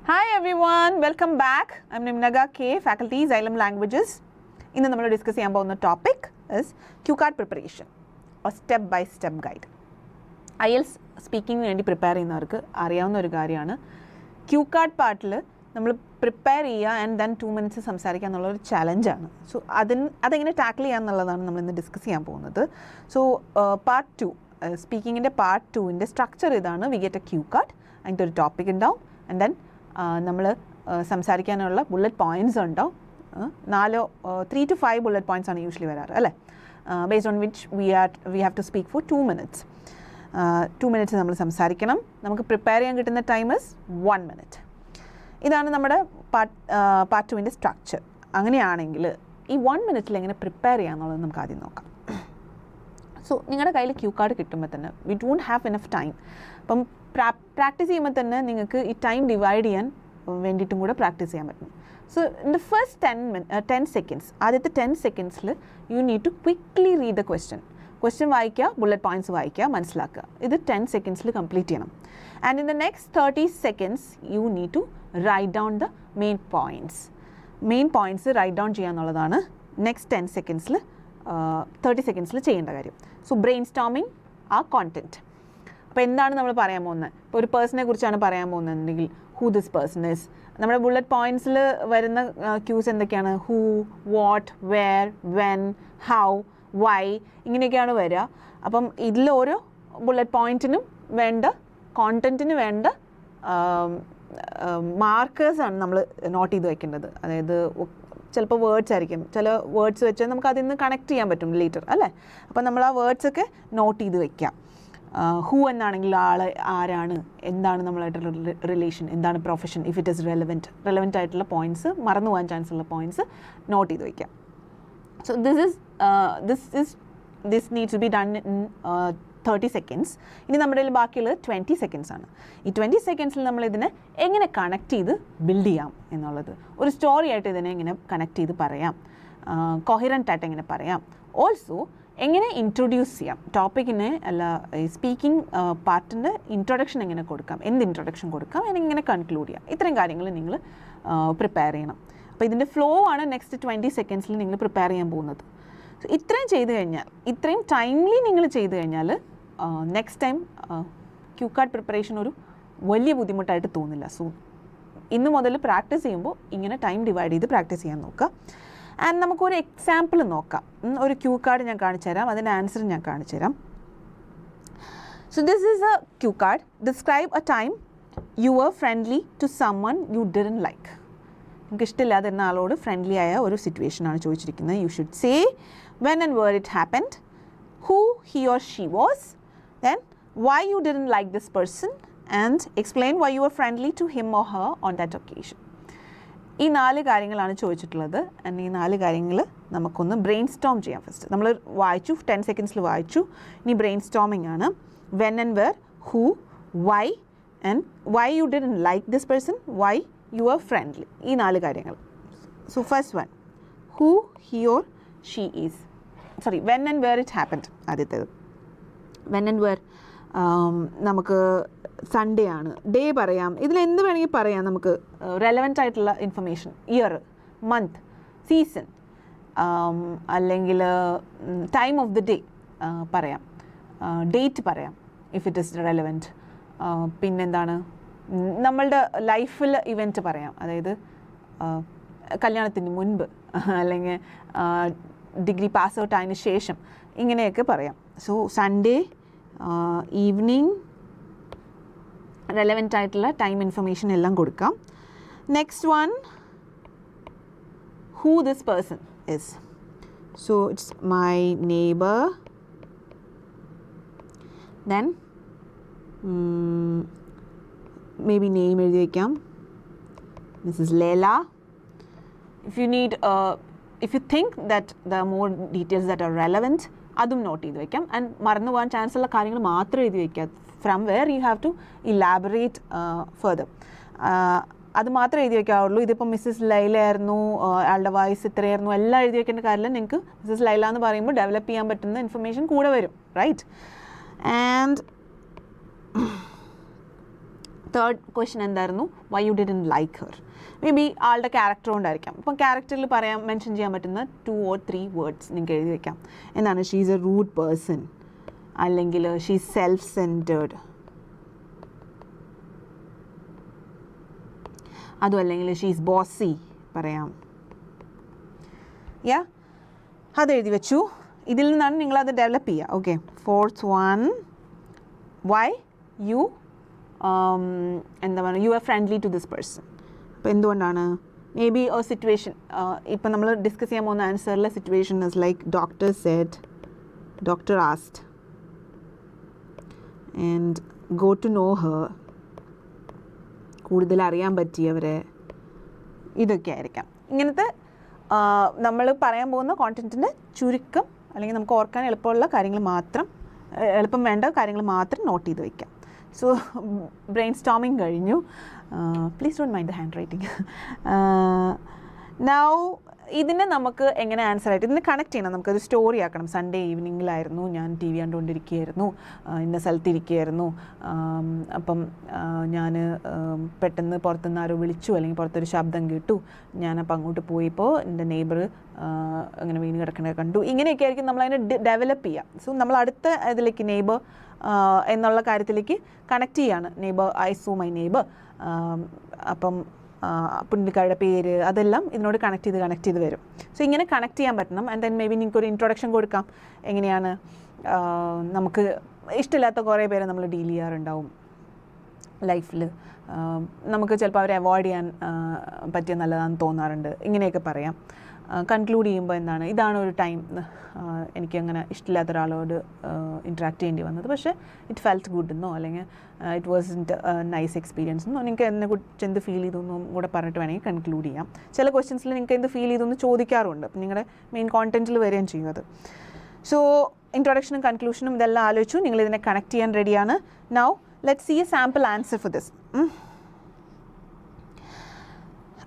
Hi everyone, welcome back. I'm Nimnaga K, Faculty Xylem Languages. ഇന്ന് നമ്മൾ discuss ചെയ്യാൻ പോകുന്ന topic is cue card preparation or step by step guide. IELTS സ്പീക്കിങ്ങിന് വേണ്ടി prepare ചെയ്യുന്നവർക്ക് അറിയാവുന്ന ഒരു കാര്യമാണ് ക്യൂ കാർഡ് പാർട്ടിൽ നമ്മൾ പ്രിപ്പയർ ചെയ്യുക ആൻഡ് ദെൻ 2 minutes സംസാരിക്കുക എന്നുള്ളൊരു ചലഞ്ചാണ്. സോ അതെങ്ങനെ ടാക്കിൾ ചെയ്യുക എന്നുള്ളതാണ് നമ്മൾ ഇന്ന് ഡിസ്കസ് ചെയ്യാൻ പോകുന്നത്. സോ പാർട്ട് 2 സ്പീക്കിങ്ങിൻ്റെ പാർട്ട് 2ൻ്റെ സ്ട്രക്ചർ ഇതാണ്. We get A cue card, അതിൻ്റെ ഒരു ടോപ്പിക് ഉണ്ടാവും ആൻഡ് ദെൻ നമ്മൾ സംസാരിക്കാനുള്ള ബുള്ളറ്റ് പോയിൻറ്റ്സ് ഉണ്ടാവും. 3 to 5 ബുള്ളറ്റ് പോയിൻറ്റ്സ് ആണ് യൂഷ്വലി വരാറ് അല്ലേ. Based on which we have to speak for 2 minutes. 2 minutes നമ്മൾ സംസാരിക്കണം. നമുക്ക് പ്രിപ്പയർ ചെയ്യാൻ കിട്ടുന്ന ടൈം ഇസ് 1 minute. ഇതാണ് നമ്മുടെ പാർട്ട് 2ൻ്റെ സ്ട്രക്ചർ. അങ്ങനെയാണെങ്കിൽ ഈ 1 minute എങ്ങനെ പ്രിപ്പയർ ചെയ്യാമെന്നുള്ളത് നമുക്ക് ആദ്യം നോക്കാം. സോ നിങ്ങളുടെ കയ്യിൽ ക്യൂ കാർഡ് കിട്ടുമ്പോൾ തന്നെ we don't have enough time. അപ്പം പ്രാക്ടീസ് ചെയ്യുമ്പോൾ തന്നെ നിങ്ങൾക്ക് ഈ ടൈം ഡിവൈഡ് ചെയ്യാൻ വേണ്ടിയിട്ടും കൂടെ പ്രാക്ടീസ് ചെയ്യാൻ പറ്റും. So in the first 10 seconds, ആദ്യത്തെ 10 secondsൽ you need to quickly read the question വായിക്കുക, ബുള്ളറ്റ് പോയിൻറ്റ്സ് വായിക്കുക, മനസ്സിലാക്കുക. ഇത് 10 secondsൽ കംപ്ലീറ്റ് ചെയ്യണം. And in the next 30 seconds you need to write down the main points write down ചെയ്യുക എന്നുള്ളതാണ് നെക്സ്റ്റ് 10 secondsൽ 30 secondsൽ ചെയ്യേണ്ട കാര്യം. സോ ബ്രെയിൻ സ്റ്റോമിങ് ആ കോണ്ടൻറ്റ്. അപ്പോൾ എന്താണ് നമ്മൾ പറയാൻ പോകുന്നത്? ഇപ്പോൾ ഒരു പേഴ്സണെ കുറിച്ചാണ് പറയാൻ പോകുന്നതെങ്കിൽ ഹൂ ദിസ് പേഴ്സൺ ഇസ്. നമ്മുടെ ബുള്ളറ്റ് പോയിൻറ്റ്സിൽ വരുന്ന ക്യൂസ് എന്തൊക്കെയാണ്? Who, what, where, when, how, why, ഇങ്ങനെയൊക്കെയാണ് വരിക. അപ്പം ഇതിൽ ഓരോ ബുള്ളറ്റ് പോയിൻറ്റിനും വേണ്ട കോണ്ടൻറ്റിന് വേണ്ട മാർക്കേഴ്സാണ് നമ്മൾ നോട്ട് ചെയ്ത് വയ്ക്കേണ്ടത്. അതായത് ചിലപ്പോൾ വേർഡ്സ് ആയിരിക്കും, ചില വേർഡ്സ് വെച്ച് നമുക്ക് അതിൽ നിന്ന് കണക്ട് ചെയ്യാൻ പറ്റും ലേറ്റർ അല്ലേ. അപ്പോൾ നമ്മൾ ആ വേർഡ്സൊക്കെ നോട്ട് ചെയ്ത് വയ്ക്കാം. ഹൂ എന്നാണെങ്കിൽ ആൾ ആരാണ്, എന്താണ് നമ്മളായിട്ടുള്ള റിലേഷൻ, എന്താണ് profession, if it is relevant ആയിട്ടുള്ള പോയിൻറ്റ്സ്, മറന്നു പോകാൻ ചാൻസ് ഉള്ള പോയിൻറ്റ്സ് നോട്ട് ചെയ്ത് വയ്ക്കാം. So this needs to be done in 30 seconds. ഇനി നമ്മുടെ കയ്യിൽ ബാക്കിയുള്ളത് 20 seconds ആണ്. ഈ 20 secondsൽ നമ്മൾ ഇതിനെ എങ്ങനെ കണക്ട് ചെയ്ത് ബിൽഡ് ചെയ്യാം എന്നുള്ളത്, ഒരു സ്റ്റോറി ആയിട്ട് ഇതിനെ എങ്ങനെ കണക്ട് ചെയ്ത് പറയാം, കൊഹിറൻ്റ് ആയിട്ട് എങ്ങനെ പറയാം, ഓൾസോ എങ്ങനെ ഇൻട്രൊഡ്യൂസ് ചെയ്യാം ടോപ്പിക്കിനെ, അല്ല സ്പീക്കിംഗ് പാർട്ടിൻ്റെ ഇൻട്രൊഡക്ഷൻ എങ്ങനെ കൊടുക്കാം, എന്ത് ഇൻട്രൊഡക്ഷൻ കൊടുക്കാം, എങ്ങനെ കൺക്ലൂഡ് ചെയ്യാം, ഇത്രയും കാര്യങ്ങൾ നിങ്ങൾ പ്രിപ്പയർ ചെയ്യണം. അപ്പോൾ ഇതിൻ്റെ ഫ്ലോ ആണ് നെക്സ്റ്റ് 20 secondsൽ നിങ്ങൾ പ്രിപ്പയർ ചെയ്യാൻ പോകുന്നത്. സോ ഇത്രയും ചെയ്ത് കഴിഞ്ഞാൽ, ഇത്രയും ടൈംലി നിങ്ങൾ ചെയ്ത് കഴിഞ്ഞാൽ next time Q card preparation ഒരു വലിയ ബുദ്ധിമുട്ടായിട്ട് തോന്നില്ല. സോ ഇന്ന് മുതൽ പ്രാക്ടീസ് ചെയ്യുമ്പോൾ ഇങ്ങനെ ടൈം ഡിവൈഡ് ചെയ്ത് പ്രാക്ടീസ് ചെയ്യാൻ നോക്കുക. ആൻഡ് നമുക്കൊരു എക്സാമ്പിൾ നോക്കാം. ഒരു ക്യൂ കാർഡ് ഞാൻ കാണിച്ചു തരാം, അതിൻ്റെ ആൻസർ ഞാൻ കാണിച്ചു തരാം. So this is a cue card. Describe a time you were friendly to someone you didn't like. നിങ്ങൾക്ക് ഇഷ്ടമില്ലാതിരുന്ന ആളോട് ഫ്രണ്ട്ലി ആയ ഒരു സിറ്റുവേഷനാണ് ചോദിച്ചിരിക്കുന്നത്. You should say when and where it happened, who he or she was, then why you didn't like this person, and explain why you were friendly to him or her on that occasion. ഈ 4 കാര്യങ്ങളാണ് ചോദിച്ചിട്ടുള്ളത്. And ഈ 4 കാര്യങ്ങൾ നമുക്കൊന്ന് brain Storm ചെയ്യാം. First നമ്മൾ വായിച്ചു, 10 secondsൽ വായിച്ചു. ഇനി ബ്രെയിൻ സ്റ്റോമിംഗ് ആണ്. when and where, who, why, and why you didn't like this person, why you were friendly. ഈ 4 കാര്യങ്ങൾ. So first one, who he or she is. Sorry, when and where it happened. ആദ്യത്തേത് when and where. നമുക്ക് Sunday ആണ്, day പറയാം, ഇതിൽ എന്ത് വേണമെങ്കിൽ പറയാം. നമുക്ക് റെലവൻ്റ് ആയിട്ടുള്ള ഇൻഫർമേഷൻ, ഇയർ, മന്ത്, സീസൺ, അല്ലെങ്കിൽ ടൈം ഓഫ് ദി ഡേ പറയാം, ഡേറ്റ് പറയാം ഇഫ് ഇറ്റ് ഇസ് റെലവൻറ്റ്. പിന്നെന്താണ്, നമ്മളുടെ ലൈഫിൽ ഇവൻറ്റ് പറയാം, അതായത് കല്യാണത്തിന് മുൻപ് അല്ലെങ്കിൽ ഡിഗ്രി പാസ് ഔട്ട് ആയതിനു ശേഷം, ഇങ്ങനെയൊക്കെ പറയാം. സോ സൺഡേ, ഈവനിങ്, റെലവൻ്റ് ആയിട്ടുള്ള ടൈം ഇൻഫർമേഷൻ എല്ലാം കൊടുക്കാം. Next one, who this person is. So it's my neighbour. Then may be name എഴുതി വയ്ക്കാം, Mrs ലേല. If you think that there are more details that are relevant, അതും not ചെയ്ത് വയ്ക്കാം. And മറന്നു പോകാൻ ചാൻസ് ഉള്ള കാര്യങ്ങൾ മാത്രം എഴുതി വയ്ക്കാം. From where you have to elaborate further. അത് മാത്രമേ എഴുതി വയ്ക്കാവുള്ളൂ. ഇതിപ്പോൾ മിസ്സസ് ലൈല ആയിരുന്നു, ആളുടെ വയസ്സ് ഇത്രയായിരുന്നു, എല്ലാം എഴുതി വയ്ക്കേണ്ട കാര്യമില്ല. നിങ്ങൾക്ക് മിസ്സസ് ലൈല എന്ന് പറയുമ്പോൾ ഡെവലപ്പ് ചെയ്യാൻ പറ്റുന്ന ഇൻഫർമേഷൻ കൂടെ വരും, റൈറ്റ്? ആൻഡ് തേർഡ് ക്വസ്റ്റ്യൻ എന്തായിരുന്നു, why you didn't like her. Maybe ആളുടെ ക്യാരക്ടർ കൊണ്ടായിരിക്കാം. ഇപ്പം ക്യാരക്ടറിൽ മെൻഷൻ ചെയ്യാൻ പറ്റുന്ന 2 or 3 വേർഡ്സ് നിങ്ങൾക്ക് എഴുതി വയ്ക്കാം. എന്താണ്, she is a rude person, അല്ലെങ്കിൽ ഷീ ഈസ് സെൽഫ് സെൻറ്റേർഡ്, അതും അല്ലെങ്കിൽ ഷീ ഈസ് ബോസി പറയാം. യാ, അത് എഴുതി വെച്ചു. ഇതിൽ നിന്നാണ് നിങ്ങളത് ഡെവലപ്പ് ചെയ്യുക. Okay, fourth one, why you എന്താ പറയുക, you are friendly to this person. അപ്പോൾ എന്തുകൊണ്ടാണ്, മേ ബി എ സിറ്റുവേഷൻ, ഇപ്പം നമ്മൾ ഡിസ്കസ് ചെയ്യാൻ പോകുന്ന ആൻസറിലെ situation is like doctor said, doctor asked and go to know her, കൂടുതൽ അറിയാൻ പറ്റിയവരെ, ഇതൊക്കെ ആയിരിക്കാം. ഇങ്ങനത്തെ നമ്മൾ പറയാൻ പോകുന്ന കോണ്ടൻറ്റിൻ്റെ ചുരുക്കം, അല്ലെങ്കിൽ നമുക്ക് ഓർക്കാൻ എളുപ്പമുള്ള കാര്യങ്ങൾ മാത്രം, എളുപ്പം വേണ്ട കാര്യങ്ങൾ മാത്രം നോട്ട് ചെയ്ത് വയ്ക്കാം. സോ ബ്രെയിൻ സ്റ്റോമിങ് കഴിഞ്ഞു. Please don't mind the hand writing. Now ഇതിനെ നമുക്ക് എങ്ങനെ ആൻസർ ആയിട്ട് ഇതിനെ കണക്ട് ചെയ്യണം, നമുക്കൊരു സ്റ്റോറി ആക്കണം. സൺഡേ ഈവനിങ്ങിലായിരുന്നു, ഞാൻ TV കണ്ടുകൊണ്ടിരിക്കുകയായിരുന്നു, ഇന്ന സ്ഥലത്തിരിക്കുകയായിരുന്നു. അപ്പം ഞാൻ പെട്ടെന്ന് പുറത്തുനിന്ന് ആരോ വിളിച്ചു, അല്ലെങ്കിൽ പുറത്തൊരു ശബ്ദം കേട്ടു. ഞാനപ്പോൾ അങ്ങോട്ട് പോയപ്പോൾ എൻ്റെ നെയ്ബർ അങ്ങനെ വീണ് കിടക്കണ കണ്ടു. ഇങ്ങനെയൊക്കെ ആയിരിക്കും നമ്മളതിനെ ഡെവലപ്പ് ചെയ്യുക. സോ നമ്മൾ അടുത്ത ഇതിലേക്ക് നെയ്ബർ എന്നുള്ള കാര്യത്തിലേക്ക് കണക്ട് ചെയ്യാണ്. Neighbour, I sue my neighbour. അപ്പം പുള്ളിക്കാരുടെ പേര്, അതെല്ലാം ഇതിനോട് കണക്ട് ചെയ്ത് വരും. സോ ഇങ്ങനെ കണക്ട് ചെയ്യാൻ പറ്റണം. ആൻഡ് ദെൻ മേ ബി നിങ്ങൾക്കൊരു ഇൻട്രൊഡക്ഷൻ കൊടുക്കാം. എങ്ങനെയാണ്, നമുക്ക് ഇഷ്ടമില്ലാത്ത കുറേ പേരെ നമ്മൾ ഡീൽ ചെയ്യാറുണ്ടാവും ലൈഫിൽ. നമുക്ക് ചിലപ്പോൾ അവരെ അവോയ്ഡ് ചെയ്യാൻ പറ്റിയ നല്ലതാണെന്ന് തോന്നാറുണ്ട്. ഇങ്ങനെയൊക്കെ പറയാം. കൺക്ലൂഡ് ചെയ്യുമ്പോൾ എന്താണ്, ഇതാണ് ഒരു ടൈം എനിക്കങ്ങനെ ഇഷ്ടമില്ലാത്ത ഒരാളോട് ഇൻട്രാക്ട് ചെയ്യേണ്ടി വന്നത്, പക്ഷേ ഇറ്റ് ഫെൽറ്റ് ഗുഡ് എന്നോ അല്ലെങ്കിൽ ഇറ്റ് വാസ് നൈസ് എക്സ്പീരിയൻസ് എന്നോ, നിങ്ങൾക്ക് എന്നെക്കുറിച്ച് എന്ത് ഫീൽ ചെയ്തു എന്നും കൂടെ പറഞ്ഞിട്ട് വേണമെങ്കിൽ കൺക്ലൂഡ് ചെയ്യാം. ചില ക്വസ്റ്റ്യൻസിൽ നിങ്ങൾക്ക് എന്ത് ഫീൽ ചെയ്തു എന്ന് ചോദിക്കാറുണ്ട്. അപ്പം നിങ്ങളുടെ മെയിൻ കോണ്ടൻറ്റിൽ വരികയും ചെയ്യും അത്. സോ ഇൻട്രൊഡക്ഷനും കൺക്ലൂഷനും ഇതെല്ലാം ആലോചിച്ചു. നിങ്ങളിതിനെ കണക്ട് ചെയ്യാൻ റെഡിയാണ്. Now let's see a sample answer for this.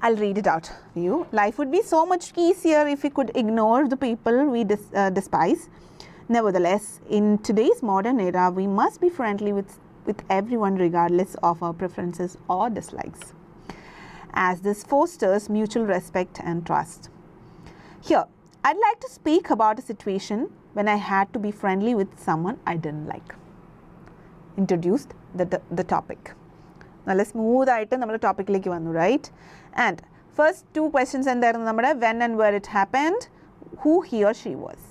I'll read it out for you. Life would be so much easier if we could ignore the people we despise. Nevertheless, in today's modern era, we must be friendly with everyone regardless of our preferences or dislikes, as this fosters mutual respect and trust. Here, I'd like to speak about a situation when I had to be friendly with someone I didn't like. Introduced the topic. നല്ല smooth ആയിട്ട് നമ്മൾ ടോപ്പിക്കിലേക്ക് വന്നു, right? And first 2 questions എന്തായിരുന്നു നമ്മുടെ, when and where it happened, who he or she was.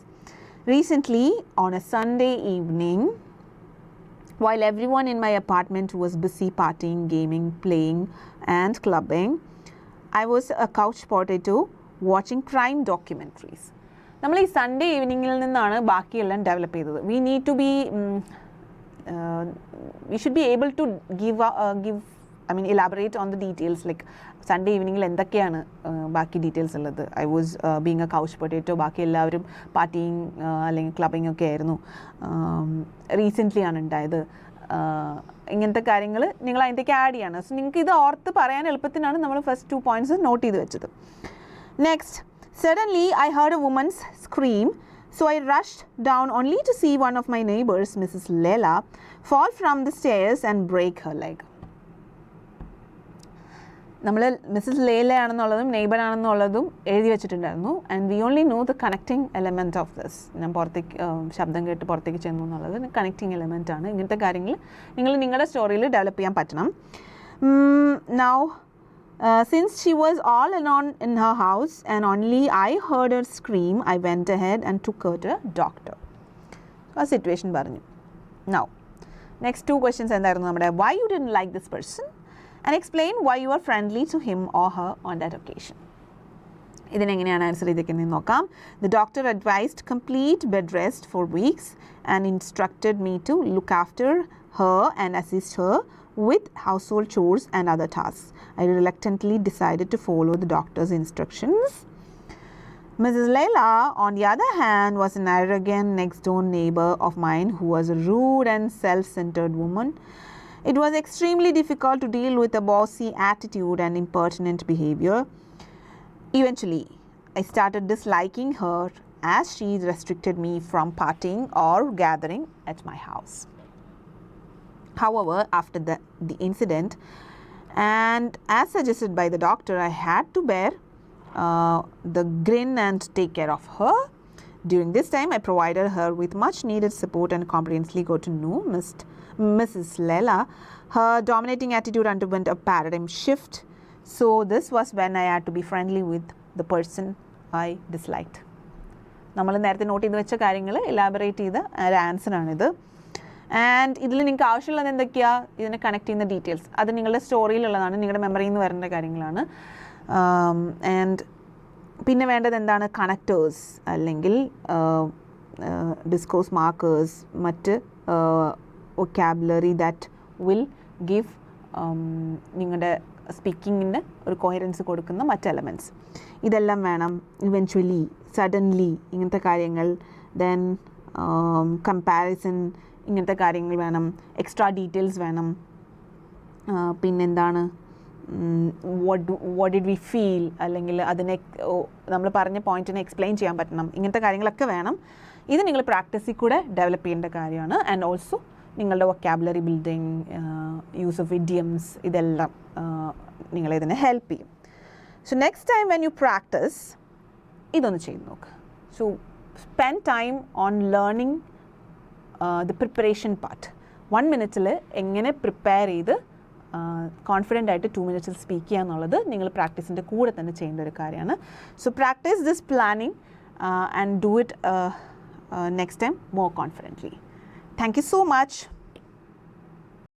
Recently on a Sunday evening, while everyone in my apartment was busy partying, gaming, playing and clubbing, I was a couch potato watching crime documentaries. നമ്മൾ ഈ Sunday ഈവനിങ്ങിൽ നിന്നാണ് ബാക്കിയെല്ലാം develop ചെയ്തത്. We need to be we should be able to elaborate on the details, like Sunday ഈവനിങ്ങിൽ എന്തൊക്കെയാണ് ബാക്കി details ഉള്ളത്. I was being a couch potato, ബാക്കി എല്ലാവരും പാർട്ടിങ് അല്ലെങ്കിൽ ക്ലബിങ് ഒക്കെ ആയിരുന്നു. റീസെൻ്റ്ലി ആണ് ഉണ്ടായത്. ഇങ്ങനത്തെ കാര്യങ്ങൾ നിങ്ങൾ അതിൻ്റെയൊക്കെ ആഡ് ചെയ്യാണ്. സോ നിങ്ങൾക്ക് ഇത് ഓർത്ത് പറയാൻ എളുപ്പത്തിനാണ് നമ്മൾ ഫസ്റ്റ് 2 പോയിൻറ്റ്സ് നോട്ട് ചെയ്ത് വെച്ചത്. Next, suddenly I heard a woman's scream. So I rushed down only to see one of my neighbors, Mrs. Leila, fall from the stairs and break her leg. നമ്മൾ Mrs ലേല ആണെന്നുള്ളതും neighbour ആണെന്നുള്ളതും എഴുതി വെച്ചിട്ടുണ്ടായിരുന്നു. And we only know the connecting element of this. ഞാൻ പുറത്തേക്ക് ശബ്ദം കേട്ട് പുറത്തേക്ക് ചെന്നു എന്നുള്ളത് കണക്റ്റിംഗ് എലമെൻ്റ് ആണ്. ഇങ്ങനത്തെ കാര്യങ്ങൾ നിങ്ങൾ നിങ്ങളുടെ സ്റ്റോറിയിൽ ഡെവലപ്പ് ചെയ്യാൻ പറ്റണം. Now since she was all alone in her house and only I heard her scream, I went ahead and took her to a doctor. A situation പറഞ്ഞു. Now, next 2 questions എന്തായിരുന്നു നമ്മുടെ, why you didn't like this person and explain why you were friendly to him or her on that occasion. ഇതിനെങ്ങനെയാണ് answer ചെയ്തേക്കുന്നത് നോക്കാം. The doctor advised complete bed rest for weeks and instructed me to look after her and assist her with household chores and other tasks. I reluctantly decided to follow the doctor's instructions. Mrs. Leila, on the other hand, was an arrogant next-door neighbor of mine who was a rude and self-centered woman. It was extremely difficult to deal with a bossy attitude and impertinent behavior. Eventually, I started disliking her as she restricted me from partying or gathering at my house. However, after the incident, and as suggested by the doctor, I had to bear the grin and take care of her. During this time, I provided her with much needed support and comprehensively got to know Mrs. Leila. Her dominating attitude underwent a paradigm shift. So this was when I had to be friendly with the person I disliked. നമ്മൾ നേരത്തെ not ചെയ്ത് വെച്ച കാര്യങ്ങൾ elaborate ചെയ്ത ഒരു ആൻസറാണിത്. And ഇതിൽ നിങ്ങൾക്ക് ആവശ്യമുള്ളത് എന്തൊക്കെയാണ്? ഇതിനെ കണക്ട് ചെയ്യുന്ന ഡീറ്റെയിൽസ് അത് നിങ്ങളുടെ സ്റ്റോറിയിലുള്ളതാണ്, നിങ്ങളുടെ മെമ്മറിയിൽ നിന്ന് വരേണ്ട കാര്യങ്ങളാണ്. ആൻഡ് പിന്നെ വേണ്ടത് എന്താണ്? കണക്റ്റേഴ്സ് അല്ലെങ്കിൽ ഡിസ്കോഴ്സ് മാർക്കേഴ്സ്, മറ്റ് വൊക്കാബുലറി ദാറ്റ് വിൽ ഗിവ് നിങ്ങളുടെ സ്പീക്കിങ്ങിന് ഒരു കോഹറൻസ് കൊടുക്കുന്ന മറ്റ് എലമെൻറ്റ്സ് ഇതെല്ലാം വേണം. ഇവൻച്വലി, സഡൻലി ഇങ്ങനത്തെ കാര്യങ്ങൾ, ദെൻ കമ്പാരിസൺ ഇങ്ങനത്തെ കാര്യങ്ങൾ വേണം, എക്സ്ട്രാ ഡീറ്റെയിൽസ് വേണം. പിന്നെന്താണ് വാട്ട് ഡിഡ് വി ഫീൽ, അല്ലെങ്കിൽ അതിനെ നമ്മൾ പറഞ്ഞ പോയിന്റിനെ എക്സ്പ്ലെയിൻ ചെയ്യാൻ പറ്റണം. ഇങ്ങനത്തെ കാര്യങ്ങളൊക്കെ വേണം. ഇത് നിങ്ങൾ പ്രാക്ടീസിൽ കൂടെ ഡെവലപ്പ് ചെയ്യേണ്ട കാര്യമാണ്. ആൻഡ് ഓൾസോ നിങ്ങളുടെ vocabulary building, use of idioms, ഇതെല്ലാം നിങ്ങളിതിനെ ഹെൽപ്പ് ചെയ്യും. So next time when you practise ഇതൊന്ന് ചെയ്ത് നോക്ക്. So spend time on learning the preparation part. 1 മിനിറ്റിൽ എങ്ങനെ പ്രിപ്പയർ ചെയ്ത് കോൺഫിഡൻ്റ് ആയിട്ട് 2 മിനിറ്റ്സിൽ സ്പീക്ക് ചെയ്യുക എന്നുള്ളത് നിങ്ങൾ പ്രാക്ടീസിൻ്റെ കൂടെ തന്നെ ചെയ്യേണ്ട ഒരു കാര്യമാണ്. So practice this planning and do it next time more confidently. Thank you so much.